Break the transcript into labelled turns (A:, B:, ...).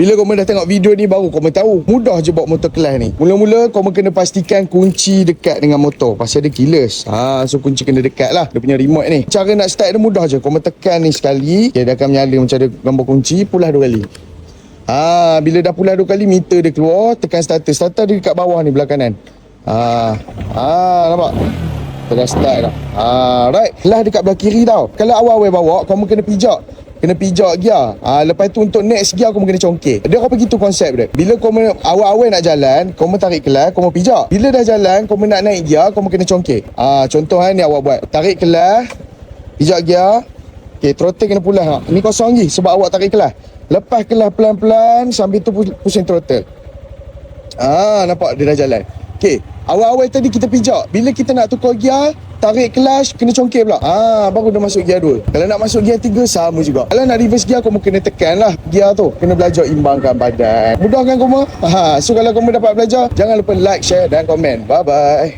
A: Bila korang dah tengok video ni baru korang tahu. Mudah je bawa motor kelas ni. Mula-mula korang kena pastikan kunci dekat dengan motor. Pasal dia keyless. So kunci kena dekat lah. Dia punya remote ni. Cara nak start dia mudah je. Korang tekan ni sekali. Okay, dia akan menyala macam ada gambar kunci. Pulas 2 kali. Bila dah pulas 2 kali, meter dia keluar. Tekan starter. Starter dia dekat bawah ni belah kanan. Nampak? Dah start dah. Right. Kelas dekat belah kiri tau. Kalau awal-awal bawa, korang kena pijak. Kena pijak gear. Lepas tu untuk next gear kau kena congkir. Dia apa begitu konsep dia. Bila kau awal-awal nak jalan, kau tarik kelas, kau pijak. Bila dah jalan, kau nak naik gear, kau kena congkir. Contoh ni awak buat. Tarik kelas, pijak gear. Okey, throttle kena pulas. Ni kosong lagi sebab awak tarik kelas. Lepas kelas pelan-pelan sambil tu pusing throttle. Nampak dia dah jalan. Okey, awal-awal tadi kita pijak. Bila kita nak tukar gear, tarik clutch, kena congkir pula. Baru dah masuk gear 2. Kalau nak masuk gear 3, sama juga. Kalau nak reverse gear, kamu kena tekan lah gear tu. Kena belajar imbangkan badan. Mudah kan kamu? So kalau kamu dapat belajar, jangan lupa like, share dan komen. Bye-bye.